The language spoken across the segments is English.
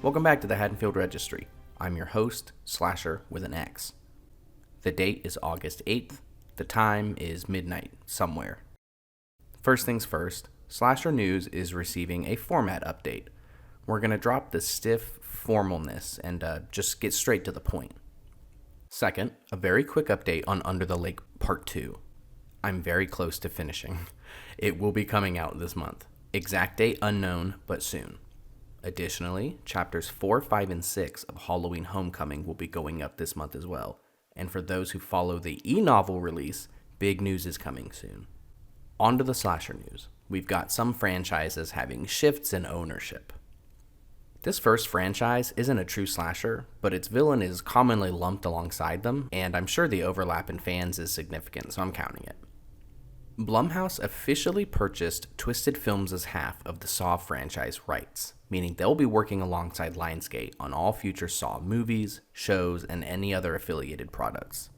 Welcome back to the Haddonfield Registry. I'm your host, Slasher with an X. The date is August 8th. The time is midnight somewhere. First things first, Slasher News is receiving a format update. We're going to drop the stiff formalness and just get straight to the point. Second, a very quick update on Under the Lake Part 2. I'm very close to finishing. It will be coming out this month. Exact date unknown, but soon. Additionally, chapters 4, 5, and 6 of Halloween Homecoming will be going up this month as well. And for those who follow the e-novel release, big news is coming soon. On to the slasher news. We've got some franchises having shifts in ownership. This first franchise isn't a true slasher, but its villain is commonly lumped alongside them, and I'm sure the overlap in fans is significant, so I'm counting it. Blumhouse officially purchased Twisted Films' half of the Saw franchise rights, meaning they'll be working alongside Lionsgate on all future Saw movies, shows, and any other affiliated products.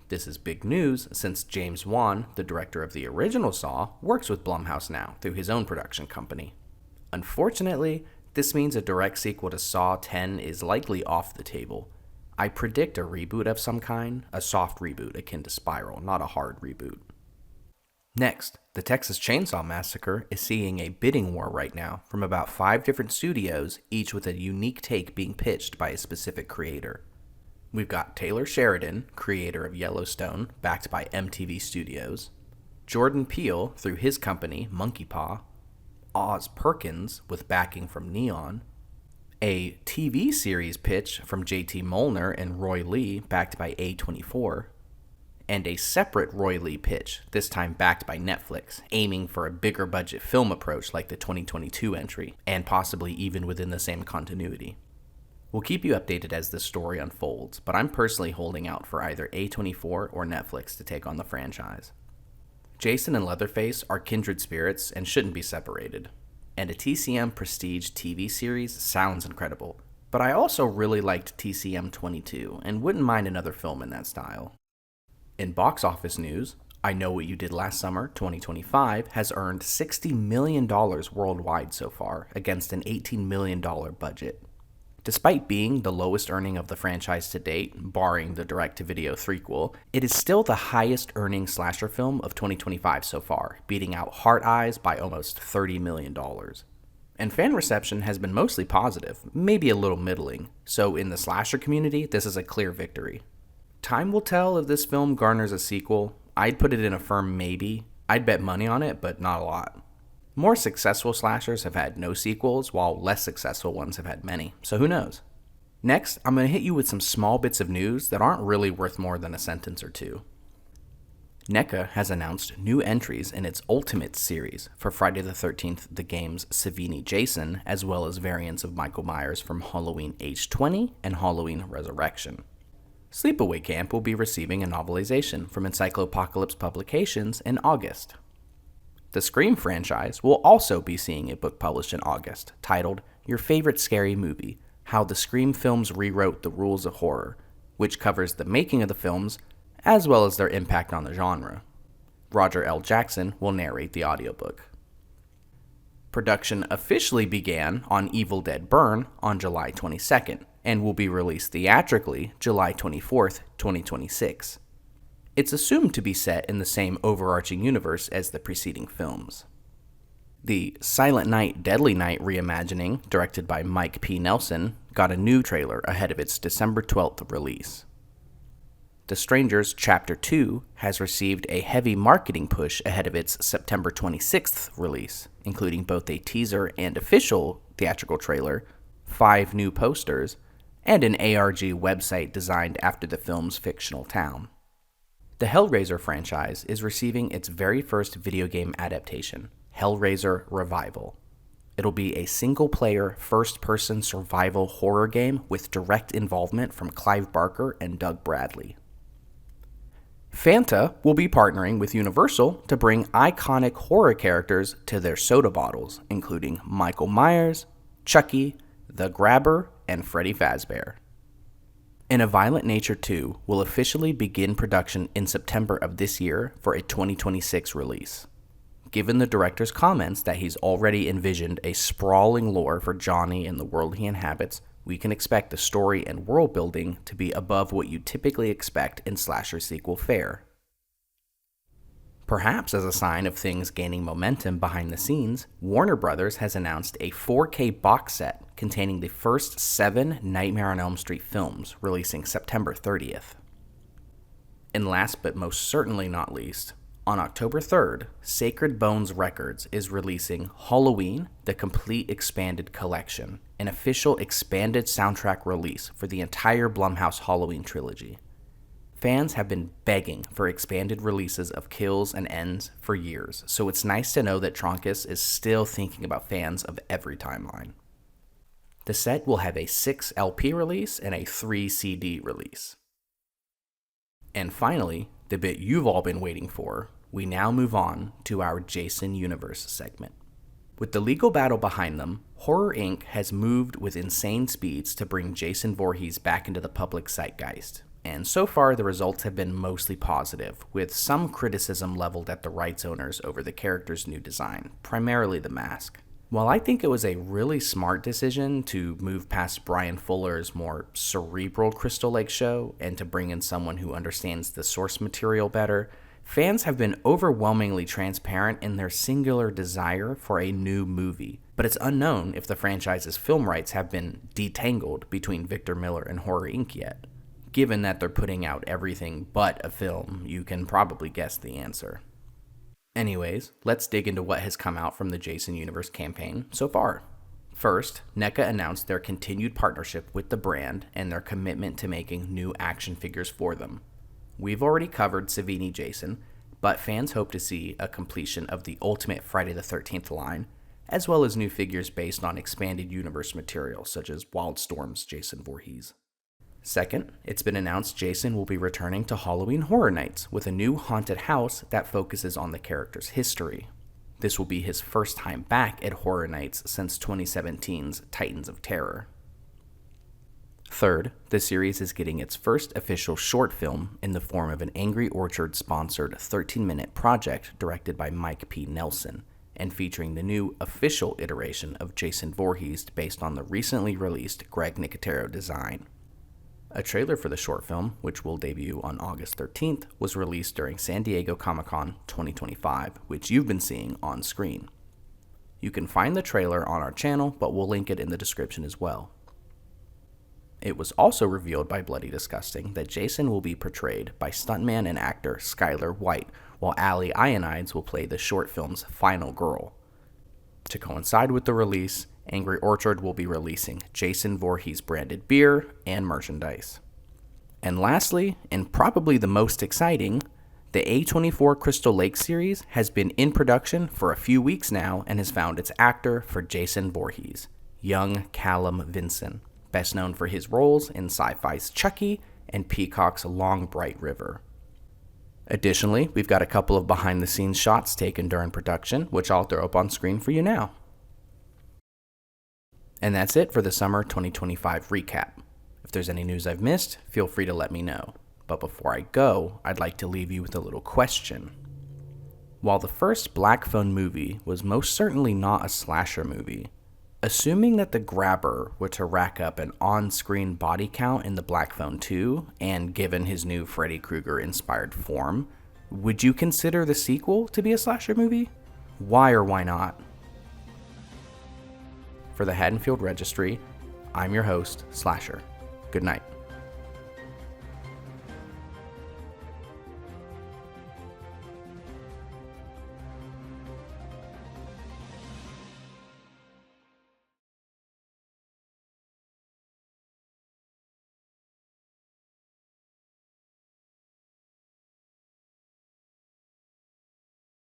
This is big news since James Wan, the director of the original Saw, works with Blumhouse now through his own production company. Unfortunately, this means a direct sequel to Saw 10 is likely off the table. I predict a reboot of some kind, a soft reboot akin to Spiral, not a hard reboot. Next, the Texas Chainsaw Massacre is seeing a bidding war right now from about 5 different studios, each with a unique take being pitched by a specific creator. We've got Taylor Sheridan, creator of Yellowstone, backed by MTV Studios, Jordan Peele through his company Monkey Paw, Oz Perkins with backing from Neon, a TV series pitch from JT Molnar and Roy Lee backed by A24, and a separate Roy Lee pitch, this time backed by Netflix, aiming for a bigger budget film approach like the 2022 entry, and possibly even within the same continuity. We'll keep you updated as this story unfolds, but I'm personally holding out for either A24 or Netflix to take on the franchise. Jason and Leatherface are kindred spirits and shouldn't be separated, and a TCM Prestige TV series sounds incredible, but I also really liked TCM 22 and wouldn't mind another film in that style. In box office news, I Know What You Did Last Summer 2025 has earned $60 million worldwide so far against an $18 million budget. Despite being the lowest earning of the franchise to date, barring the direct-to-video threequel, it is still the highest earning slasher film of 2025 so far, beating out Heart Eyes by almost $30 million. And fan reception has been mostly positive, maybe a little middling, so in the slasher community, this is a clear victory. Time will tell if this film garners a sequel. I'd put it in a firm maybe. I'd bet money on it, but not a lot. More successful slashers have had no sequels, while less successful ones have had many, so who knows? Next, I'm going to hit you with some small bits of news that aren't really worth more than a sentence or two. NECA has announced new entries in its Ultimate series for Friday the 13th, the game's Savini Jason, as well as variants of Michael Myers from Halloween H20 and Halloween Resurrection. Sleepaway Camp will be receiving a novelization from Encyclopocalypse Publications in August. The Scream franchise will also be seeing a book published in August, titled Your Favorite Scary Movie: How the Scream Films Rewrote the Rules of Horror, which covers the making of the films, as well as their impact on the genre. Roger L. Jackson will narrate the audiobook. Production officially began on Evil Dead Burn on July 22nd, and will be released theatrically July 24th, 2026. It's assumed to be set in the same overarching universe as the preceding films. The Silent Night, Deadly Night reimagining, directed by Mike P. Nelson, got a new trailer ahead of its December 12th release. The Strangers Chapter 2 has received a heavy marketing push ahead of its September 26th release, including both a teaser and official theatrical trailer, 5 new posters, and an ARG website designed after the film's fictional town. The Hellraiser franchise is receiving its very first video game adaptation, Hellraiser Revival. It'll be a single-player, first-person survival horror game with direct involvement from Clive Barker and Doug Bradley. Fanta will be partnering with Universal to bring iconic horror characters to their soda bottles, including Michael Myers, Chucky, The Grabber, and Freddy Fazbear. In a Violent Nature 2 will officially begin production in September of this year for a 2026 release. given the director's comments that he's already envisioned a sprawling lore for Johnny and the world he inhabits, we can expect the story and world building to be above what you typically expect in slasher sequel fare. Perhaps as a sign of things gaining momentum behind the scenes, Warner Bros. Has announced a 4K box set containing the first 7 Nightmare on Elm Street films, releasing September 30th. And last but most certainly not least, on October 3rd, Sacred Bones Records is releasing Halloween, the Complete Expanded Collection, an official expanded soundtrack release for the entire Blumhouse Halloween trilogy. Fans have been begging for expanded releases of kills and ends for years, so it's nice to know that Tronkus is still thinking about fans of every timeline. The set will have a 6 LP release and a 3 CD release. And finally, the bit you've all been waiting for, we now move on to our Jason Universe segment. With the legal battle behind them, Horror Inc. has moved with insane speeds to bring Jason Voorhees back into the public zeitgeist. And so far, the results have been mostly positive, with some criticism leveled at the rights owners over the character's new design, primarily the mask. While I think it was a really smart decision to move past Brian Fuller's more cerebral Crystal Lake show and to bring in someone who understands the source material better, fans have been overwhelmingly transparent in their singular desire for a new movie. But it's unknown if the franchise's film rights have been detangled between Victor Miller and Horror Inc. yet. Given that they're putting out everything but a film, you can probably guess the answer. Anyways, let's dig into what has come out from the Jason Universe campaign so far. First, NECA announced their continued partnership with the brand and their commitment to making new action figures for them. We've already covered Savini Jason, but fans hope to see a completion of the Ultimate Friday the 13th line, as well as new figures based on expanded universe material such as Wildstorm's Jason Voorhees. Second, it's been announced Jason will be returning to Halloween Horror Nights with a new haunted house that focuses on the character's history. This will be his first time back at Horror Nights since 2017's Titans of Terror. Third, the series is getting its first official short film in the form of an Angry Orchard-sponsored 13-minute project directed by Mike P. Nelson, and featuring the new official iteration of Jason Voorhees based on the recently released Greg Nicotero design. A trailer for the short film, which will debut on August 13th, was released during San Diego Comic-Con 2025, which you've been seeing on screen. You can find the trailer on our channel, but we'll link it in the description as well. It was also revealed by Bloody Disgusting that Jason will be portrayed by stuntman and actor Skylar White, while Allie Ionides will play the short film's final girl. To coincide with the release, Angry Orchard will be releasing Jason Voorhees branded beer and merchandise. And lastly, and probably the most exciting, the A24 Crystal Lake series has been in production for a few weeks now and has found its actor for Jason Voorhees, young Callum Vinson, best known for his roles in Sci-Fi's Chucky and Peacock's Long Bright River. Additionally, we've got a couple of behind-the-scenes shots taken during production, which I'll throw up on screen for you now. And that's it for the summer 2025 recap. If there's any news I've missed, feel free to let me know. But before I go, I'd like to leave you with a little question. While the first Black Phone movie was most certainly not a slasher movie, assuming that the Grabber were to rack up an on-screen body count in the Black Phone 2, and given his new Freddy Krueger-inspired form, would you consider the sequel to be a slasher movie? Why or why not? For the Haddonfield Registry, I'm your host, Slasher. Good night.